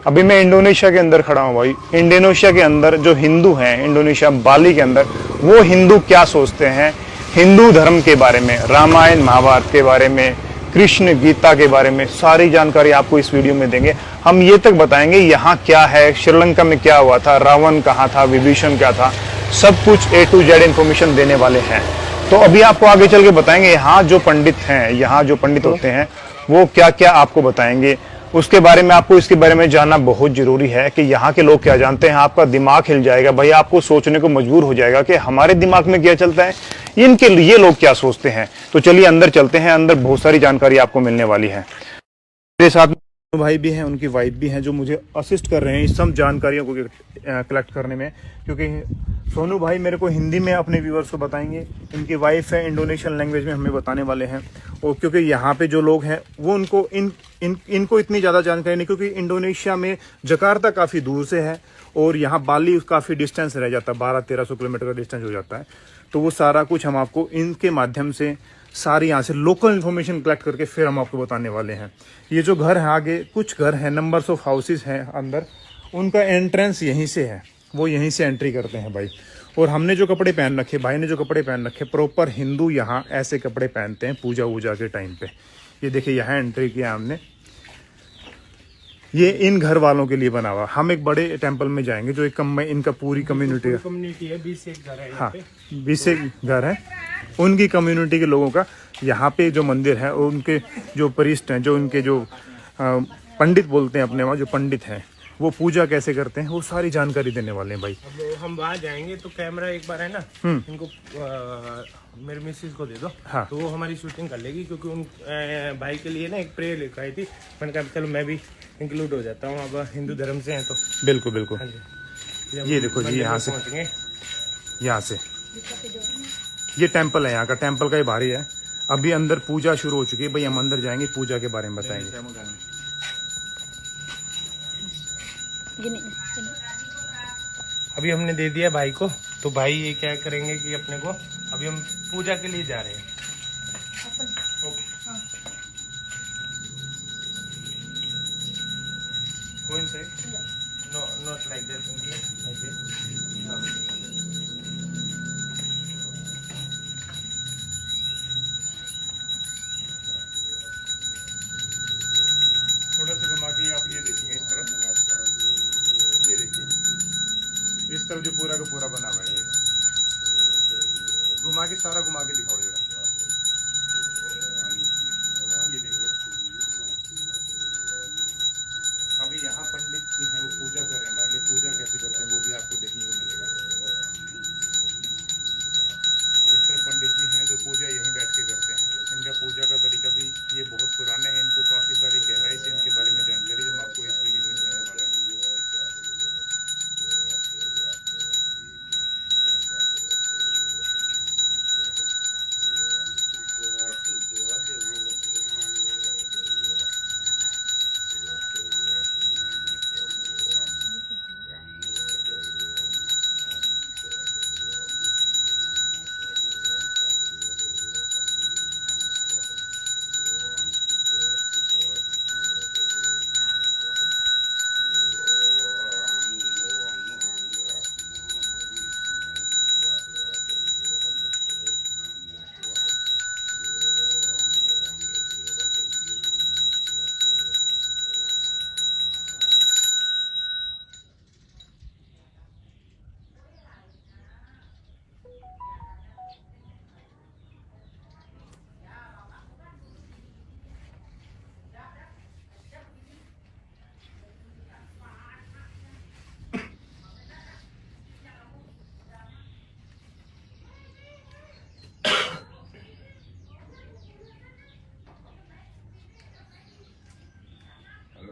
अभी मैं इंडोनेशिया के अंदर खड़ा हूँ भाई। इंडोनेशिया के अंदर जो हिंदू हैं, इंडोनेशिया बाली के अंदर, वो हिंदू क्या सोचते हैं हिंदू धर्म के बारे में, रामायण महाभारत के बारे में, कृष्ण गीता के बारे में, सारी जानकारी आपको इस वीडियो में देंगे। हम ये तक बताएंगे यहाँ क्या है, श्रीलंका में क्या हुआ था, रावण कहाँ था, विभीषण क्या था, सब कुछ A to Z इंफॉर्मेशन देने वाले हैं। तो अभी आपको आगे चल के बताएंगे यहाँ जो पंडित हैं, यहाँ जो पंडित होते हैं वो क्या क्या आपको बताएंगे। उसके बारे में आपको इसके बारे में जानना बहुत जरूरी है कि यहाँ के लोग क्या जानते हैं। आपका दिमाग हिल जाएगा भाई, आपको सोचने को मजबूर हो जाएगा कि हमारे दिमाग में क्या चलता है, इनके लिए लोग क्या सोचते हैं। तो चलिए अंदर चलते हैं, अंदर बहुत सारी जानकारी आपको मिलने वाली है। मेरे साथ भाई भी हैं, उनकी वाइफ भी हैं जो मुझे असिस्ट कर रहे हैं इस सब जानकारियों को कलेक्ट करने में, क्योंकि सोनू भाई मेरे को हिंदी में अपने व्यूअर्स को बताएंगे, इनकी वाइफ है इंडोनेशियन लैंग्वेज में हमें बताने वाले हैं। और क्योंकि यहाँ पे जो लोग हैं वो उनको इनको इतनी ज़्यादा जानकारी नहीं, क्योंकि इंडोनेशिया में जकार्ता काफ़ी दूर से है और यहाँ बाली काफ़ी डिस्टेंस रह जाता है, 1200-1300 किलोमीटर का डिस्टेंस हो जाता है। तो वो सारा कुछ हम आपको इनके माध्यम से सारी यहाँ से लोकल इन्फॉर्मेशन कलेक्ट करके फिर हम आपको बताने वाले हैं। ये जो घर है, आगे कुछ घर हैं, नंबर्स ऑफ हाउसेस हैं अंदर, उनका एंट्रेंस यहीं से है, वो यहीं से एंट्री करते हैं भाई। और हमने जो कपड़े पहन रखे, भाई ने जो कपड़े पहन रखे, प्रॉपर हिंदू यहाँ ऐसे कपड़े पहनते हैं पूजा वूजा के टाइम पे। ये देखिए यहाँ एंट्री किया हमने, ये इन घर वालों के लिए बना हुआ। हम एक बड़े टेंपल में जाएंगे जो एक इनका पूरी कम्युनिटी है, 20 एक घर है। हाँ 20 एक घर है, उनकी कम्युनिटी के लोगों का यहाँ पे जो मंदिर है, उनके जो परिष्ठ हैं, जो उनके जो पंडित बोलते हैं अपने वहाँ, जो पंडित हैं वो पूजा कैसे करते हैं वो सारी जानकारी देने वाले हैं भाई। अब हम वहाँ जाएंगे तो कैमरा एक बार है ना इनको मेरे मिसेस को दे दो। हाँ। तो वो हमारी शूटिंग कर लेगी, क्योंकि उन भाई के लिए ना एक प्रेयर लिख आई थी। मैंने कहा चलो मैं भी इंक्लूड हो जाता हूँ, अब हिंदू धर्म से हैं तो। बिल्कुल बिल्कुल। ये देखो जी, यहाँ से ये टेम्पल है, यहाँ का टेम्पल का ही बाहरी है। अभी अंदर पूजा शुरू हो चुकी है भाई, हम अंदर जाएंगे, पूजा के बारे में बताएंगे। अभी हमने दे दिया भाई को, तो भाई ये क्या करेंगे कि अपने को अभी हम पूजा के लिए जा रहे हैं। Go inside. No, not like that. Okay. थोड़ा सा घुमा के आप ये देखेंगे इस तरफ, ये देखिए इस तरफ जो पूरा का पूरा बना हुआ है, ये घुमा के सारा घुमा के दिखाओ जरा। ये देखिए अभी यहाँ पंडित जी हैं वो पूजा कर रहे हैं हमारे लिए। पूजा कैसे करते हैं वो भी आपको देखने को मिलेगा। इस तरह पंडित जी हैं जो पूजा यहीं बैठ के करते हैं। इनका पूजा का तरीका भी ये बहुत पुराना है, इनको काफ़ी सारी गहराई से इनके बारे में जानकारी हम आपको इस वीडियो में देने वाले हैं।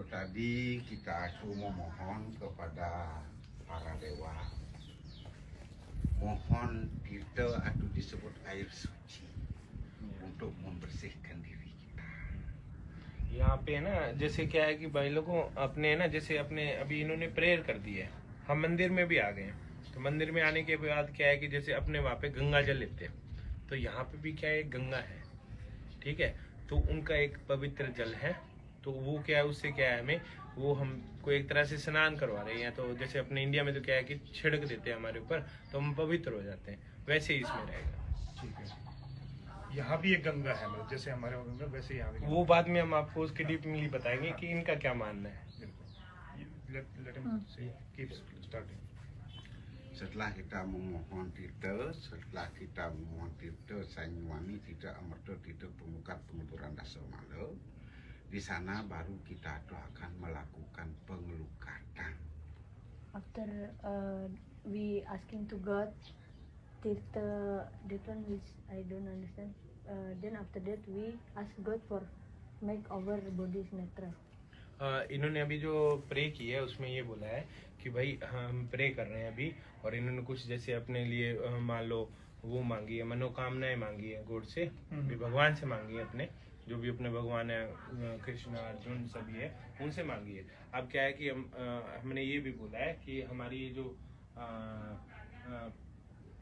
Tadi kita aku memohon kepada para dewa, mohon kita atau disebut air suci untuk membersihkan diri kita। यहाँ पे है ना, जैसे क्या है कि भाई लोगों अपने है ना, जैसे अपने अभी इन्होंने प्रेयर कर दी है, हम मंदिर में भी आ गए हैं। तो मंदिर में आने के बाद क्या है कि जैसे अपने वहाँ पे गंगा जल लेते हैं, तो यहाँ पे भी क्या है गंगा है, ठीक है। तो उनका एक पवित्र जल है, तो वो क्या है उससे क्या है हमें वो हमको एक तरह से स्नान करवा रहे हैं। या तो जैसे अपने इंडिया में तो क्या है कि छिड़क देते हैं हमारे ऊपर तो हम पवित्र हो जाते हैं, वैसे ही इसमें रहेगा। ठीक है। यहाँ भी एक गंगा है, मतलब जैसे हमारे वहाँ गंगा वैसे यहाँ भी वो बाद में हम आपको उसके डीपली बताएंगे कि इनका क्या मानना है। let him say, keep starting. Setelah kita memohon Tirta, setelah kita memohon Tirta Sanyuwangi, Tirta Amerta, Tirta Pemukat Penuturan Dasar Mala, di sana baru kita tuh akan melakukan pengelukatan. After we asking to God, Tirta, that one which I don't understand. Then after that we ask God for make our bodies natural. इन्होंने अभी जो pray की है उसमें ये बोला है कि भाई हम प्रे कर रहे हैं अभी, और इन्होंने कुछ जैसे अपने लिए मान लो वो मांगी है, मनोकामनाएं मांगी है गॉड से, भी भगवान से मांगी है, अपने जो भी अपने भगवान है कृष्ण अर्जुन सभी है उनसे मांगी है। अब क्या है कि हमने ये भी बोला है कि हमारी ये जो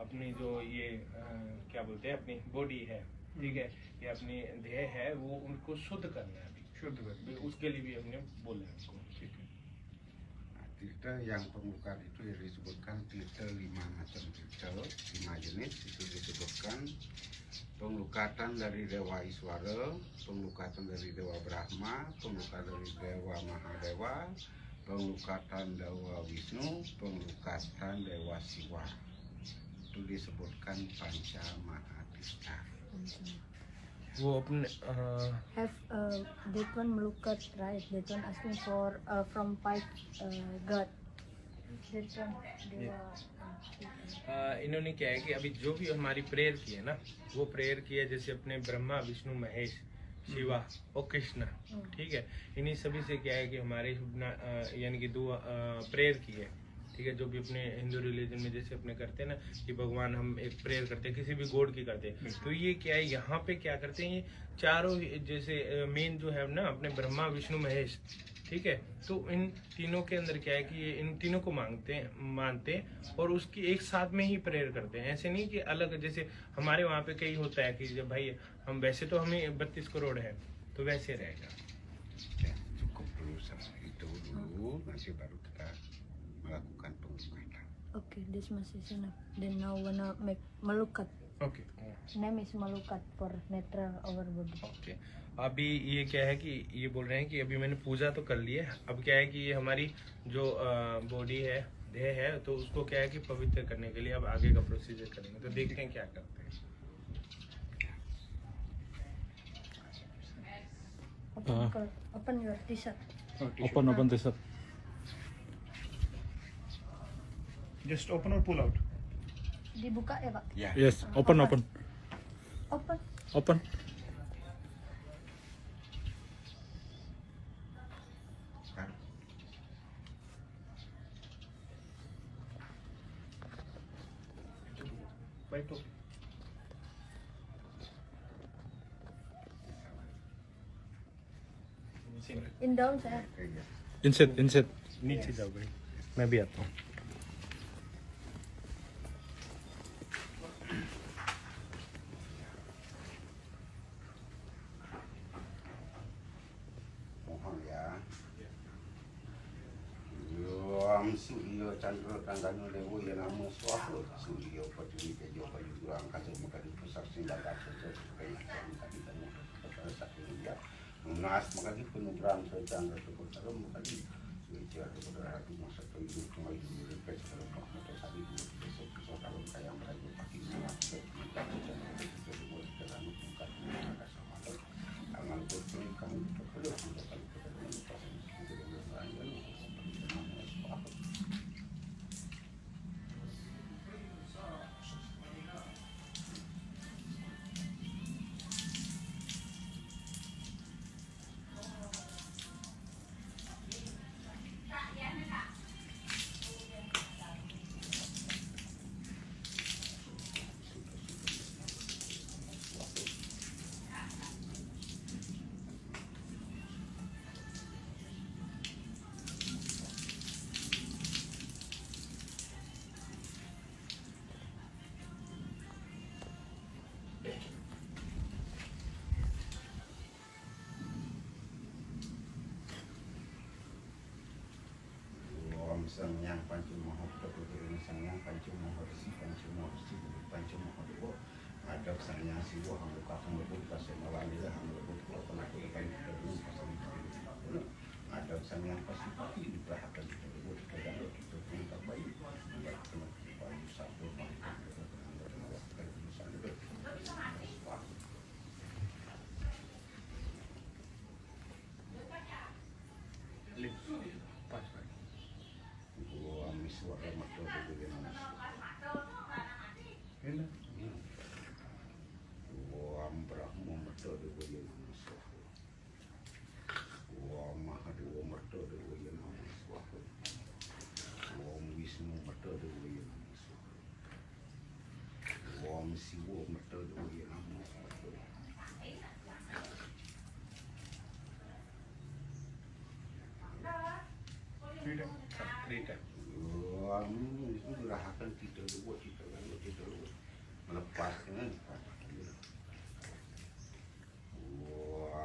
अपनी जो ये क्या बोलते हैं अपनी बॉडी है, ठीक है, ये अपनी देह है, वो उनको शुद्ध करना है, शुद्ध करना, उसके लिए भी हमने बोला है उसको। ठीक है। Tirta yang pengelukat itu yang disebutkan tirta 5 macam tirta, 5 jenis itu disebutkan pengelukatan dari Dewa Iswara, pengelukatan dari Dewa Brahma, pengelukatan dari Dewa Mahadewa, pengelukatan Dewa Wisnu, pengelukatan Dewa Siwa. Itu disebutkan Panca Mahatirta. वो अपने Have that one melukat, right? That one asking for from 5 God. That one they are. इन्होंने क्या है कि अभी जो भी हमारी प्रेयर की है ना, वो प्रेयर की है जैसे अपने ब्रह्मा विष्णु महेश शिवा और कृष्ण, ठीक है, इन्हीं सभी से क्या है कि हमारे यानी कि दो प्रेयर की है, ठीक है, जो भी अपने हिंदू रिलीजन में जैसे अपने करते हैं ना कि भगवान हम एक प्रेयर करते हैं किसी भी गॉड की करते हैं, तो ये क्या है यहाँ पे क्या करते हैं, ये चारों जैसे मेन जो है ना अपने ब्रह्मा विष्णु महेश, ठीक है, तो इन तीनों के अंदर क्या है कि ये इन तीनों को मानते हैं और उसकी एक साथ में ही प्रेयर करते हैं। ऐसे नहीं कि अलग, जैसे हमारे वहाँ पे कई होता है कि जब भाई हम वैसे तो हमें 32 करोड़ है तो वैसे रहेगा। Cukup dulu sampai itu dulu, nanti baru kita melakukan pengelukatan. Okay, this much is enough. Then now wanna make melukat. Okay Name is melukat for natural our body. Okay. अभी ये क्या है कि ये बोल रहे हैं कि अभी मैंने पूजा तो कर ली है, अब क्या है कि ये हमारी जो बॉडी है देह है तो उसको क्या है कि पवित्र करने के लिए अब आगे का प्रोसीजर करेंगे, तो देखते हैं क्या करते हैं। Open your t-shirt. Open this up. Just open or pull out. Dibuka ya Pak? Ya. Yes, open. Open. Open. Right. Okay. In down saya. Inside. नीचे जाओ भाई, मैं भी आता हूँ। Mohon ya. Yo Surya Chandra Tangganu Dewa yang nama Swaha Surya Padini Kejo Bayu Durang Kasa Mekadi Pusat Sindaga Sejo Kaya Mekadi Temu Kata Satu India Munas Mekadi Penuturan Chandra Tukutara Mekadi Suicia Tukutara Hati Masa Tuju Tungai Dulu Repes Kalau Mahmud Sadi Dulu Besok Besok Kalau Kaya Merayu Paki Semua Mekadi Chandra Tukutara Dulu Kerana Bukan Mekadi Samala Tangan Kurtuni Kami Tukutara Tukutara Sangyang Pancu Mahapurana Sangyang Pancu Mahorsi Pancu Mahorsi Pancu Mahadewa Adab Sangyang Siwa Hang Lekatang Lebut Kasema Wanila Hang Lebut Kepala Kulipan Kedua Pasang Adab Sangyang Pasipati Diperhatikan kita Lebut Kedua kita Pengkak Bayi Mengat Kena Bayi Satu itu gerakan kita buat kita melepaskan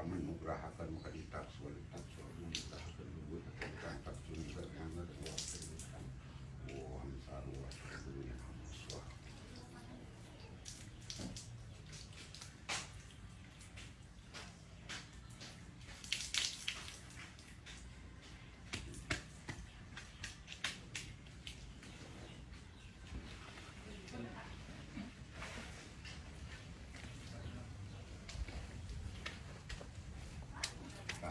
menugrahakan maka ditaksul menugrahakan buat kita taksul juga karena dua sarwa dunia musuh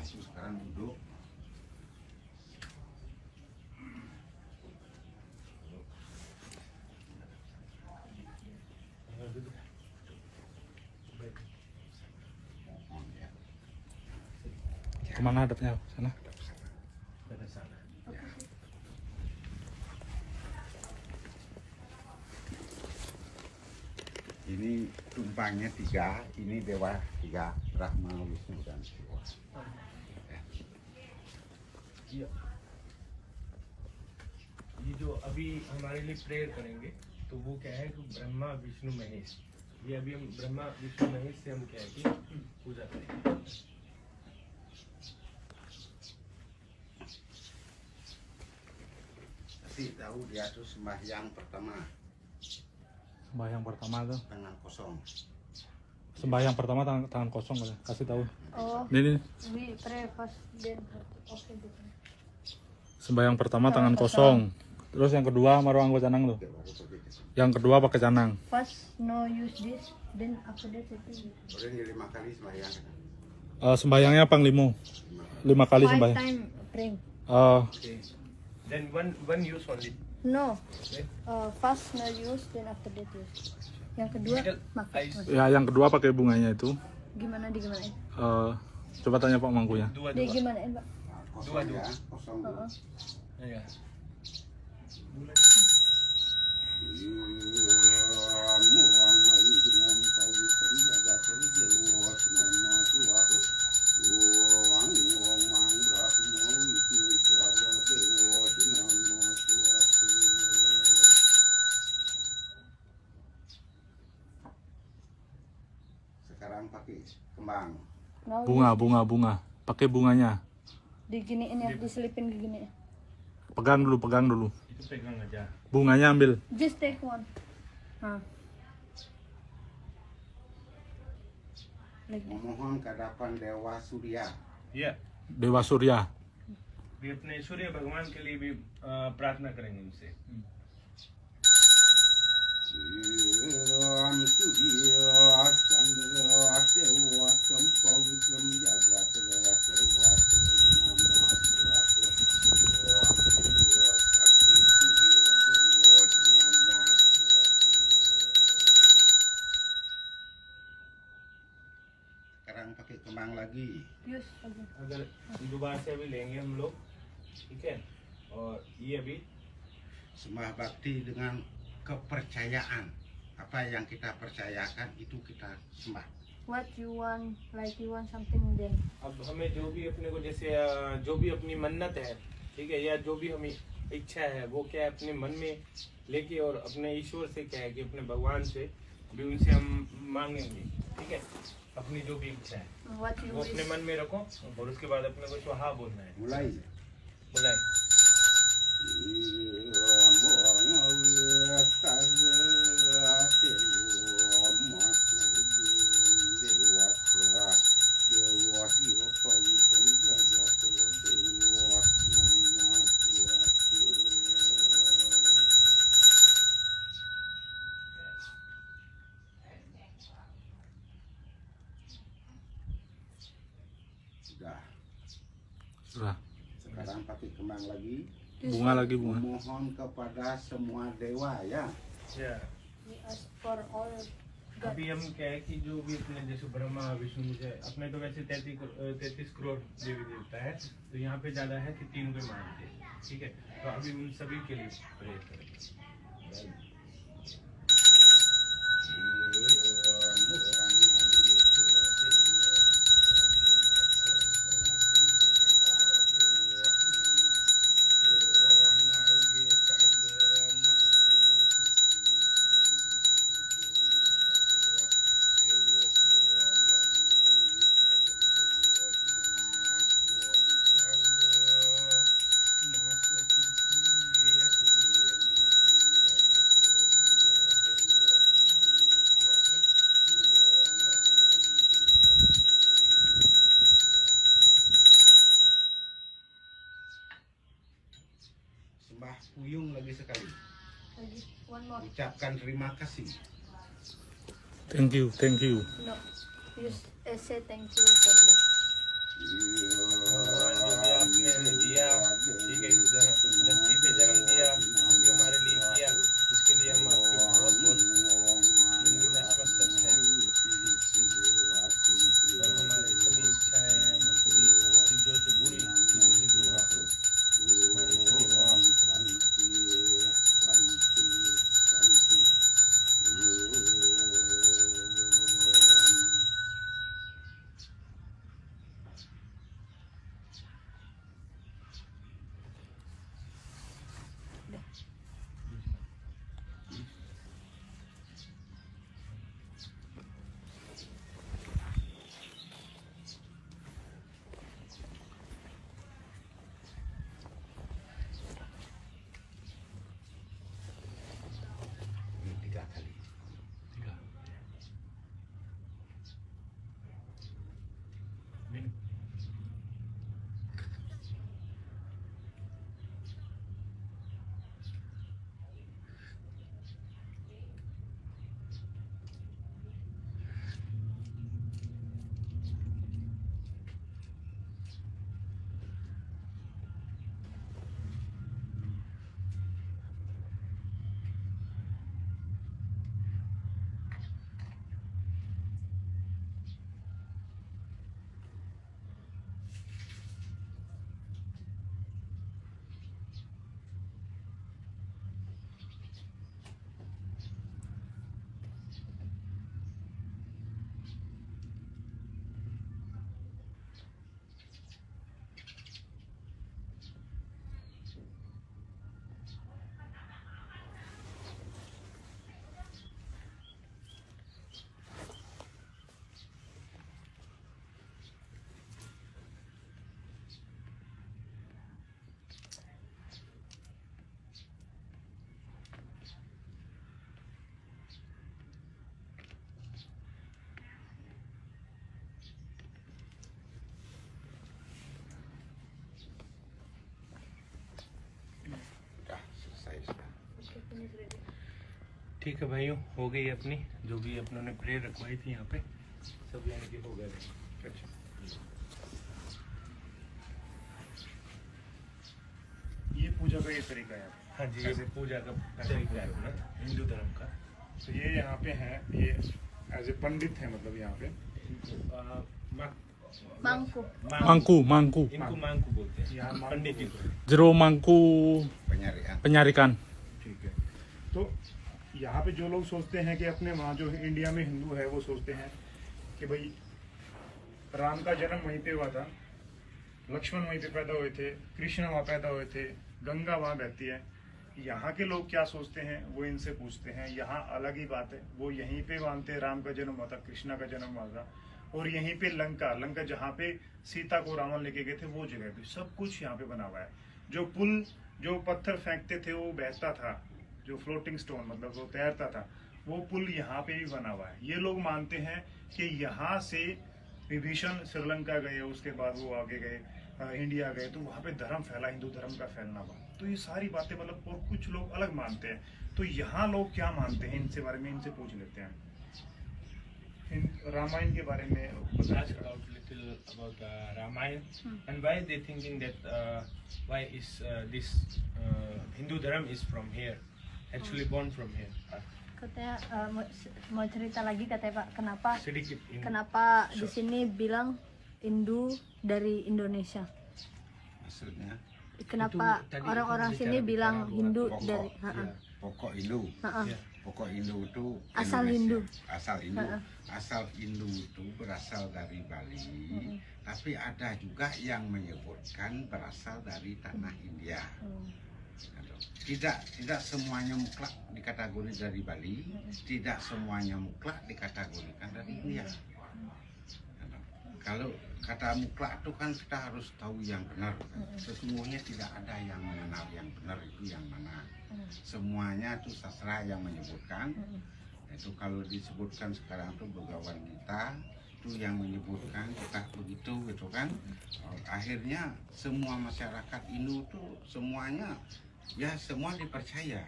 sekarang duduk Kemana hadapnya? Sana. ini tumpangnya 3, ini dewa 3 Brahma Wisnu dan Siwa. ये जो अभी हमारे लिए prayer करेंगे तो वो क्या है कि ब्रह्मा विष्णु महेश, ये अभी हम ब्रह्मा विष्णु महेश से हम क्या है कि पूजा करेंगे। Kasih tahu dia tuh sembahyang pertama Sembahyang pertama tuh. tangan kosong. Sembahyang pertama tangan kosong kan? Kasih tahu. Oh, Ini we pray first then okay gitu. sembahyang pertama tangan kosong. Terus yang kedua maruang anggo canang tuh. Yang kedua pakai canang. First no use this, then after that itu. Udah 5 kali sembahyang. Sembahyangnya panglimu. 5 kali 5 sembahyang. time praying. Okay. Then one use only. No. First no use, then after that use. Yang kedua makan. Ya yang kedua pakai bunganya itu. Gimana digimanain? Coba tanya Pak Mangkunya. Dia gimanain, Pak? Kosong ya, kosong. Ya. Sekarang pakai kembang. No, Bunga. Pakai bunganya. diginiin ya, diselipin gini. Pegang dulu. Itu pegang aja. Bunganya ambil. Just take one. Like that. Memohon ke hadapan Dewa Surya. या Dewa Surya. भी अपने सूर्य भगवान के लिए भी प्रार्थना करेंगे उनसे। Om Surya Chandra Dewa Sampavitram Jagat Dewa Nama Sekarang pakai kembang lagi. Use again. अगर दोबारा से अभी लेंगे हम लोग, ठीक है। और ये अभी Sembah bakti dengan kepercayaan. Apa yang kita percayakan itu kita sembah. What you want, like you want something then. अब हमें जो भी अपने को जैसे जो भी अपनी मन्नत है, ठीक है, या जो भी हमें इच्छा है वो क्या है अपने मन में लेके और अपने ईश्वर से क्या है कि अपने भगवान से भी उनसे हम मांगेंगे, ठीक है। अपनी जो भी इच्छा है What you वो अपने wish. मन में रखो और उसके बाद अपने को स्वाहा बोलना है। Mulai. बुलाए undang lagi. Bunga lagi bunga. Mohon kepada semua dewa ya. या We ask for all God. अभी हम क्या है कि जो भी अपने जैसे ब्रह्मा विष्णु से अपने तो वैसे 33 करोड़ देवी देवता है, तो यहाँ पे ज्यादा है कि 3 को मानते हैं, ठीक है। तो अभी उन सभी के लिए प्रे करें। Sembah Puyung lagi sekali. Lagi, one more. Ucapkan terima kasih. Thank you, thank you. No, you say thank you for that. भगवान जो भी आपने हमें दिया, ठीक है, धरती पे जन्म दिया, जो भी हमारे लिए किया, उसके लिए हम आपके बहुत बहुत नतमस्तक हैं। और हमारी सभी इच्छाएं हैं, हम सभी चीजों से बुरी चीजों से दूर रखो। हमारी सभी Tiga kali. ठीक है भाइयों, हो गई अपनी जो भी अपनों ने प्रेयर रखवाई थी यहाँ पे, सब यानी कि हो गए। अच्छा, ये पूजा का ये तरीका है। हाँ जी, ये पूजा का तरीका है अपना हिंदू धर्म का। तो ये यहाँ पे है, ये एज ए पंडित है, मतलब यहाँ पे Mangku. Mangku. इनको मांगकू बोलते हैं, यहाँ मांगकू पंडित जी को। Jero mangku Penyarian. penyarikan. ठीक है। तो यहाँ पे जो लोग सोचते हैं कि अपने वहाँ जो इंडिया में हिंदू है वो सोचते हैं कि भाई राम का जन्म वहीं पे हुआ था, लक्ष्मण वहीं पे पैदा हुए थे, कृष्ण वहाँ पैदा हुए थे, गंगा वहाँ बहती है। यहाँ के लोग क्या सोचते हैं वो इनसे पूछते हैं। यहाँ अलग ही बात है, वो यहीं पे मानते हैं राम का जन्म हुआ था, कृष्णा का जन्म हुआ था, और यहीं पे लंका जहाँ पे सीता को रावण लेके गए थे वो जगह पे सब कुछ यहाँ पे बना हुआ है। जो पुल, जो पत्थर फेंकते थे वो बहता था, जो फ्लोटिंग स्टोन मतलब वो तैरता था, वो पुल यहाँ पे भी बना हुआ है। ये लोग मानते हैं कि यहाँ से विभीषण श्रीलंका गए, उसके बाद वो आगे गए इंडिया गए, तो वहाँ पे धर्म फैला, हिंदू धर्म का फैलना हुआ। तो ये सारी बातें मतलब, और कुछ लोग अलग मानते हैं। तो यहाँ लोग क्या मानते हैं इनसे बारे में इनसे पूछ लेते हैं। रामायण के बारे में आज का outlet still about Ramayana and why they thinking that why is this Hindu Dharma is from here, actually born from here. Katanya mau cerita lagi katanya Pak, kenapa Sedikit ini. kenapa di sini bilang Hindu dari Indonesia? Maksudnya Kenapa Itu tadi orang-orang itu sini bicara bilang buat Hindu pokok, dari pokok Hindu. Ya. Pokok Hindu itu Asal Indonesia. Hindu. Asal Hindu. Ha-ha. Asal Hindu itu berasal dari Bali, tapi ada juga yang menyebutkan berasal dari tanah India. Tidak semuanya mutlak dikategori dari Bali, tidak semuanya mutlak dikategorikan dari India. Kalau kata mutlak itu kan kita harus tahu yang benar. Sesungguhnya tidak ada yang mengenal yang benar itu yang mana. Semuanya itu sastra yang menyebutkan. Itu kalau disebutkan sekarang itu begawan kita itu yang menyebutkan kita begitu gitu kan. Akhirnya semua masyarakat Hindu itu semuanya ya semua dipercaya.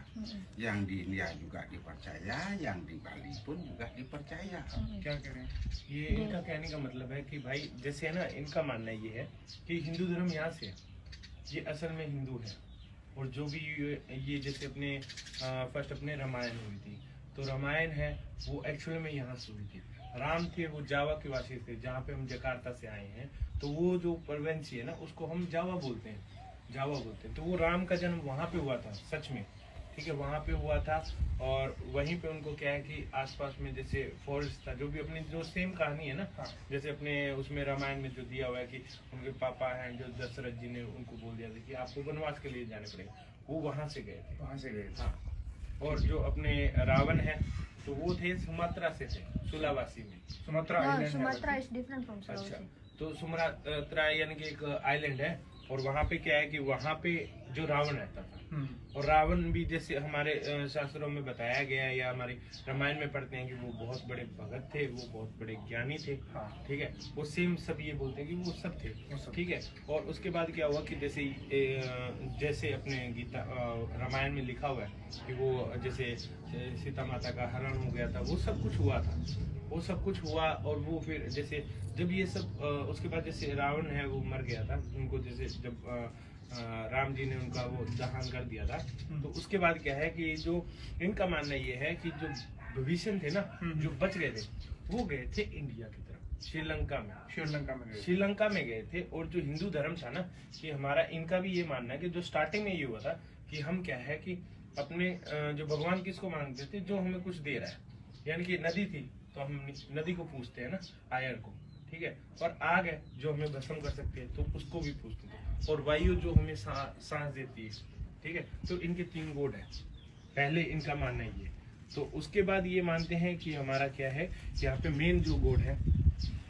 Yang di India juga dipercaya, yang di Bali pun juga dipercaya. क्या कह रहे हैं? ये इनका कहने का मतलब है कि भाई जैसे है ना, इनका मानना ये है कि हिंदू धर्म यहाँ से है, ये असल में हिंदू है। और जो भी ये जैसे अपने फर्स्ट अपने रामायण हुई थी, तो रामायण है वो एक्चुअल में यहाँ से हुई थी। राम थे वो जावा के वासी थे, जहाँ पे हम जकार्ता से आए हैं, तो वो जो प्रोविंस है ना उसको हम जावा बोलते हैं, जावा बोलते हैं। तो वो राम का जन्म वहाँ पे हुआ था सच में, ठीक है, वहाँ पे हुआ था। और वहीं पे उनको क्या है कि आसपास में जैसे फॉरेस्ट था, जो भी अपनी जो सेम कहानी है ना, जैसे अपने उसमें रामायण में जो दिया हुआ है कि उनके पापा हैं जो दशरथ जी ने उनको बोल दिया था कि आपको वनवास के लिए जाने पड़ेगा, वो वहाँ से गए थे, वहाँ से गए थे। हाँ। और जो अपने रावण है तो वो थे सुमात्रा से थे, सुलावासी में। सुमात्रा No, आइलैंड है Sumatra बल्कि। is different from अच्छा, Sulawesi. तो सुमात्रा यानी कि एक आइलैंड है, और वहाँ पे क्या है कि वहाँ पे जो रावण रहता था, और रावण भी जैसे हमारे शास्त्रों में बताया गया है या हमारे रामायण में पढ़ते हैं कि वो बहुत बड़े भगत थे, वो बहुत बड़े ज्ञानी थे, ठीक है, वो सेम सब ये बोलते हैं कि वो सब थे, ठीक है। और उसके बाद क्या हुआ कि जैसे अपने गीता रामायण में लिखा हुआ है कि वो जैसे सीता माता का हरण हो गया था, वो सब कुछ हुआ था, वो सब कुछ हुआ। और वो फिर जैसे जब ये सब उसके बाद जैसे रावण है वो मर गया था, उनको जैसे जब राम जी ने उनका वो दहन कर दिया था, तो उसके बाद क्या है कि जो इनका मानना ये है कि जो विभीषण थे ना, जो बच गए थे, वो गए थे इंडिया की तरफ, श्रीलंका में, श्रीलंका में गए थे। और जो हिंदू धर्म था ना, कि हमारा इनका भी ये मानना है कि जो स्टार्टिंग में ये हुआ था कि हम क्या है कि अपने जो भगवान किसको मानते थे, जो हमें कुछ दे रहा है, यानी कि नदी थी तो हम नदी को पूछते हैं ना, आयर को, ठीक है, और आग है जो हमें भस्म कर सकते हैं तो उसको भी पूछते थे, और वायु जो हमें सांस देती है, ठीक है। तो इनके 3 गॉड है, पहले इनका मानना ये। तो उसके बाद ये मानते हैं कि हमारा क्या है, यहाँ पे मेन जो गॉड है,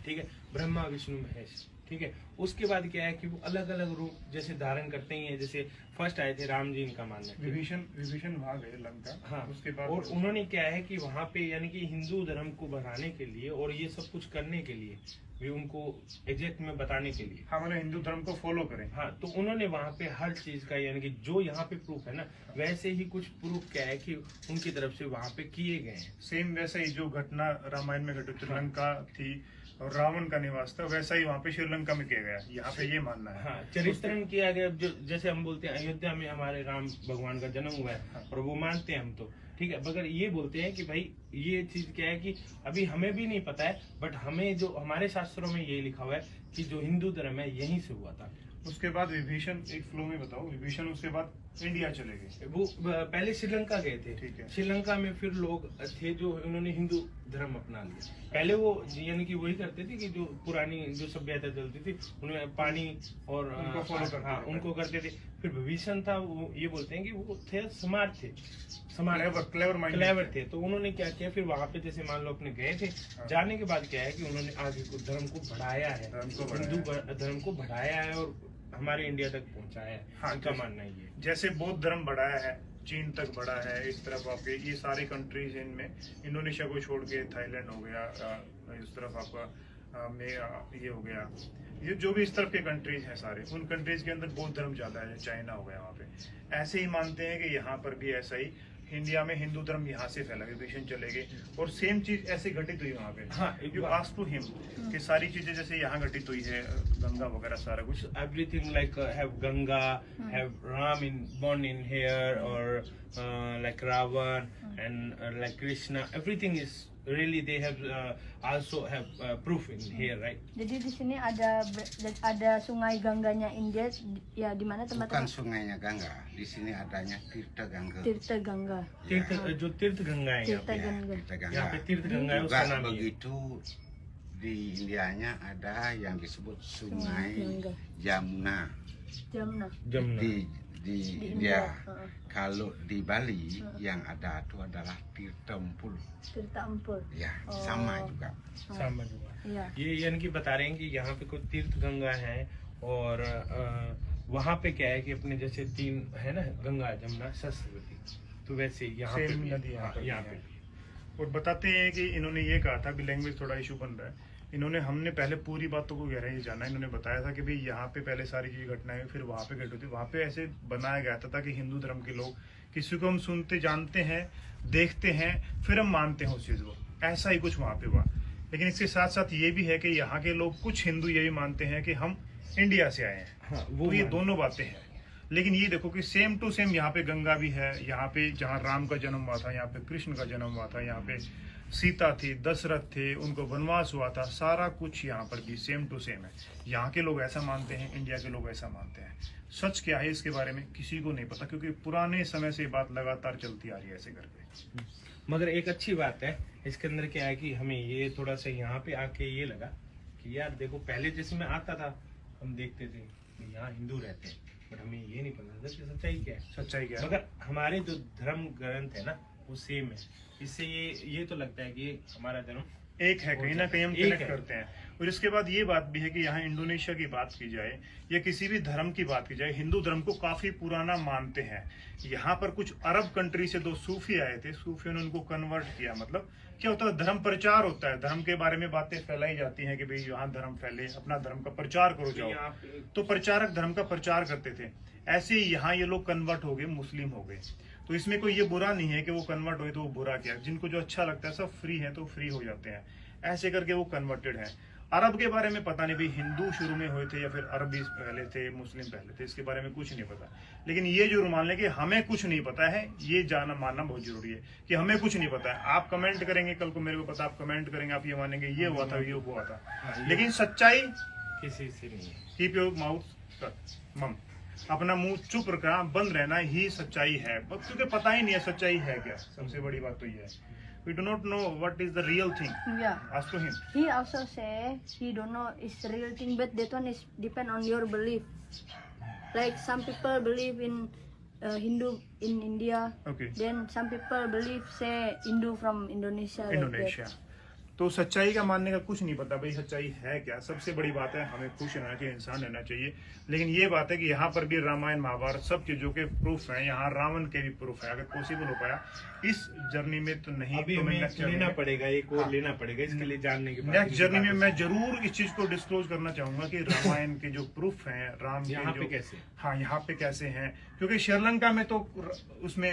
ठीक है, ब्रह्मा विष्णु महेश, ठीक है। उसके बाद क्या है कि वो अलग अलग रूप जैसे धारण करते ही हैं, जैसे फर्स्ट आए थे राम जी, इनका मानना है विभीषण वहाँ गए लंका। हाँ, उसके बाद और उन्होंने क्या है कि वहाँ पे यानी कि हिंदू धर्म को बढ़ाने के लिए और ये सब कुछ करने के लिए भी उनको एग्जैक्ट में बताने के लिए, हमारे हिंदू धर्म को फॉलो करें। हाँ, तो उन्होंने वहाँ पे हर चीज का यानी कि जो यहाँ पे प्रूफ है ना, वैसे ही कुछ प्रूफ क्या है कि उनकी तरफ से वहाँ पे किए गए हैं। सेम वैसे ही जो घटना रामायण में घटी, श्रीलंका थी और रावण का निवास था, वैसा ही वहाँ पे श्रीलंका में किया गया। यहाँ पे ये मानना है। हाँ, चरित्रण किया गया, जो जैसे हम बोलते हैं अयोध्या में हमारे राम भगवान का जन्म हुआ है, और वो मानते हैं हम तो, ठीक है। मगर ये बोलते हैं कि भाई ये चीज क्या है कि अभी हमें भी नहीं पता है, बट हमें जो हमारे शास्त्रों में ये लिखा हुआ है कि जो हिंदू धर्म है यहीं से हुआ था। उसके बाद विभीषण, एक फ्लो में बताओ, विभीषण उसके बाद इंडिया चले गए। वो पहले श्रीलंका गए थे, ठीक है। श्रीलंका में फिर लोग थे जो उन्होंने हिंदू धर्म अपना लिया। पहले वो यानी कि वही करते थे कि जो पुरानी जो सभ्यता चलती थी उनमें पानी और उनको follow करते हाँ, थे। उनको करते थे। फिर विभीषण था, वो ये बोलते हैं कि वो थे स्मार्ट थे, क्लेवर थे। तो उन्होंने क्या किया, फिर वहां पे जैसे मान लो अपने गए थे, जाने के बाद क्या है कि उन्होंने आगे को धर्म को बढ़ाया है, हिंदू धर्म को बढ़ाया है और हमारे इंडिया तक पहुंचाया है। हाँ, उनका मानना है ये। जैसे बौद्ध धर्म बढ़ाया है, चीन तक बढ़ा है, इस तरफ आपके ये सारी कंट्रीज इनमें, इंडोनेशिया को छोड़ के थाईलैंड हो गया, इस तरफ आपका में ये हो गया, ये जो भी इस तरफ के कंट्रीज हैं सारे, उन कंट्रीज के अंदर बौद्ध धर्म ज्यादा है, चाइना हो गया, वहाँ पे ऐसे ही मानते हैं कि यहाँ पर भी ऐसा ही इंडिया में हिंदू धर्म यहाँ से फैला, विभीषण चले गए और सेम चीज ऐसे घटित हुई वहाँ पे। हाँ, यू आस्क टू हिम कि सारी चीजें जैसे यहाँ घटित हुई है, गंगा वगैरह सारा कुछ। Everything like have Ganga, have Ram born in here, or like Ravan and like Krishna. Everything is really they have also have proof in here, right? Jadi di sini ada sungai Gangganya India, ya di mana Bukan tempat-tempat sungainya Gangga, di sini adanya Tirta Gangga. Tirta Gangga. जो तीर्थ गंगा है यहाँ Tirta पे, Gangga. Tirta Gangga. यहाँ पे तीर्थ गंगा है, Juga उसका नाम ये है। begitu di Indianya ada yang disebut Sungai Sungai Gangga. Jamuna Jamna. Jamuna. di India. India. Kalau di Bali yang ada itu adalah Tirta Empul. Tirta Empul. Ya, Oh. sama juga. समझ हुआ। Iya. ये यानी कि बता रहे हैं कि यहाँ पे कोई तीर्थ गंगा है, और वहाँ पे क्या है कि अपने जैसे तीन है ना, गंगा जमुना सरस्वती, तो वैसे यहाँ पे सेम भी नदी यहाँ पर भी यहाँ है। पे भी। और बताते हैं कि इन्होंने ये कहा था, अभी लैंग्वेज थोड़ा इशू बन रहा है, इन्होंने, हमने पहले पूरी बातों को गहराई जाना, इन्होंने बताया था कि भाई यहाँ पे पहले सारी चीज घटनाएं फिर वहाँ पे घटी थी, वहाँ पे ऐसे बनाया गया था ताकि हिंदू धर्म के लोग, किसी को हम सुनते जानते हैं, देखते हैं, फिर हम मानते हैं उस चीज को, ऐसा ही कुछ वहाँ पे हुआ। लेकिन इसके साथ साथ ये भी है कि यहाँ के लोग, कुछ हिंदू ये भी मानते हैं कि हम इंडिया से आए हैं। हाँ, वो ये दोनों बातें हैं। लेकिन ये देखो कि सेम टू सेम यहाँ पे गंगा भी है, यहाँ पे जहाँ राम का जन्म हुआ था, यहाँ पे कृष्ण का जन्म हुआ था, यहाँ पे सीता थी, दशरथ थे, उनको वनवास हुआ था, सारा कुछ यहाँ पर भी सेम टू सेम है। यहाँ के लोग ऐसा मानते हैं, इंडिया के लोग ऐसा मानते हैं। सच क्या है इसके बारे में किसी को नहीं पता, क्योंकि पुराने समय से ये बात लगातार चलती आ रही है ऐसे करके। मगर एक अच्छी बात है इसके अंदर क्या है कि हमें ये थोड़ा सा यहाँ पे आके ये लगा कि यार देखो, पहले जैसे मैं आता था हम देखते थे कि यहाँ हिंदू रहते हैं, बट हमें ये नहीं पता था कि सच्चाई क्या है। सच्चाई क्या है? मगर हमारे जो धर्म ग्रंथ है ना वो सेम है, इससे ये तो लगता है कि ये हमारा धर्म एक है, कहीं ना कहीं हम एक कनेक्ट है। करते हैं। और इसके बाद ये बात भी है कि यहाँ इंडोनेशिया की बात की जाए या किसी भी धर्म की बात की जाए, हिंदू धर्म को काफी पुराना मानते हैं। यहाँ पर कुछ अरब कंट्री से 2 सूफी आए थे, सूफियों ने उनको कन्वर्ट किया। मतलब क्या होता है, धर्म प्रचार होता है, धर्म के बारे में बातें फैलाई जाती हैं कि भाई यहाँ धर्म फैले, अपना धर्म का प्रचार करो जाओ। यहाँ पे तो प्रचारक धर्म का प्रचार करते थे। ऐसे ही यहाँ ये लोग कन्वर्ट हो गए, मुस्लिम हो गए। तो इसमें कोई ये बुरा नहीं है कि वो कन्वर्ट हुए तो वो बुरा क्या, जिनको जो अच्छा लगता है, सब फ्री है तो फ्री हो जाते हैं, ऐसे करके वो कन्वर्टेड है। अरब के बारे में पता नहीं भाई, हिंदू शुरू में हुए थे या फिर अरबी पहले थे, मुस्लिम पहले थे, इसके बारे में कुछ नहीं पता। लेकिन ये जो मान लें कि हमें कुछ नहीं पता है, ये जाना मानना बहुत जरूरी है कि हमें कुछ नहीं पता है। आप कमेंट करेंगे, कल को मेरे को पता, आप कमेंट करेंगे, आप ये मानेंगे ये हुआ था, ये हुआ था, लेकिन सच्चाई किसी से नहीं है। कीप योर माउथ मम, अपना मुंह चुप रखना, बंद रहना ही सच्चाई है, क्योंकि पता ही नहीं है सच्चाई है क्या। सबसे बड़ी बात तो ये है, we do not know what is the real thing. Yeah. Ask to him. He also say he don't know it's real thing, but that one is depend on your belief. Like some people believe in Hindu in India. Okay. Then some people believe say Hindu from Indonesia. like that. Indonesia. तो सच्चाई का मानने का कुछ नहीं पता भाई, सच्चाई है क्या। सबसे बड़ी बात है हमें खुश रहना चाहिए, इंसान रहना चाहिए। लेकिन ये बात है कि यहाँ पर भी रामायण महाभारत सब चीजों के प्रूफ हैं, यहाँ रावण के भी प्रूफ है। अगर पॉसिबल हो पाया इस जर्नी में तो नहीं, अभी तो हमें नेक्स्ट लेना पड़ेगा, एक और लेना पड़ेगा इसके लिए जानने के बाद। नेक्स्ट जर्नी में मैं जरूर इस चीज को डिस्क्लोज करना चाहूंगा कि रामायण के जो प्रूफ हैं, राम के यहाँ जो पे कैसे, हाँ यहाँ पे कैसे हैं, क्योंकि श्रीलंका में तो उसमें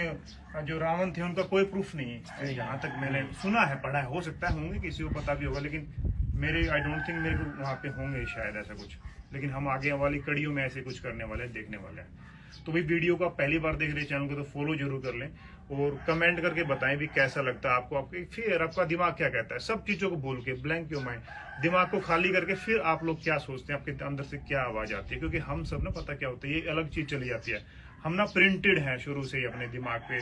जो रावण थे उनका कोई प्रूफ नहीं है, यहाँ तक मैंने सुना है, पढ़ा है। हो सकता है होंगे, किसी को पता भी होगा, लेकिन मेरे आई डोंट थिंक मेरे को वहाँ पे होंगे शायद ऐसा कुछ। लेकिन हम आगे वाली कड़ियों में ऐसे कुछ करने वाले हैं, देखने वाले हैं। तो भाई वीडियो को आप पहली बार देख रहे हैं, चैनल को तो फॉलो जरूर कर लें और कमेंट करके बताएं भी कैसा लगता है आपको, आपके फिर आपका दिमाग क्या कहता है। सब चीजों को भूल के, ब्लैंक योर माइंड, दिमाग को खाली करके फिर आप लोग क्या सोचते हैं, आपके अंदर से क्या आवाज आती है। क्योंकि हम सब ना, पता क्या होता है, ये अलग चीज चली जाती है। हम ना प्रिंटेड हैं शुरू से ही अपने दिमाग पे,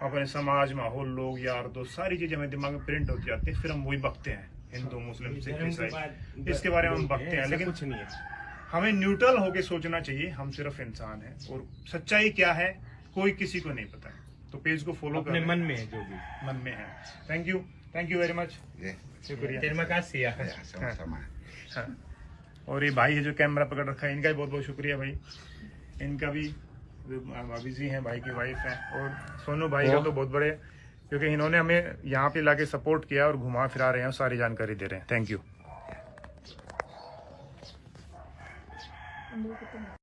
अपने समाज, माहौल, लोग, यार दोस्त, सारी चीजें हमें दिमाग में प्रिंट होती जाती है। फिर हम वही बकते हैं, हिंदू, मुस्लिम, सिख, ईसाई, इसके बारे में हम बकते हैं। लेकिन कुछ नहीं है, हमें न्यूट्रल होके सोचना चाहिए। हम सिर्फ इंसान हैं और सच्चाई क्या है कोई किसी को नहीं पता है। तो पेज को फॉलो अपने कर, मन में है जो भी मन में है। Thank you very much, Ya, शुक्रिया। terima kasih ya। ya, sama-sama. हाँ। और ये भाई है जो कैमरा पकड़ रखा है, इनका भी बहुत बहुत शुक्रिया भाई। इनका भी, भाभी जी हैं, भाई की वाइफ है, और सोनू भाई का तो बहुत बड़े, क्योंकि इन्होंने हमें यहाँ पे लाके सपोर्ट किया और घुमा फिरा रहे हैं और सारी जानकारी दे रहे हैं। Thank you. Ambil ketemu.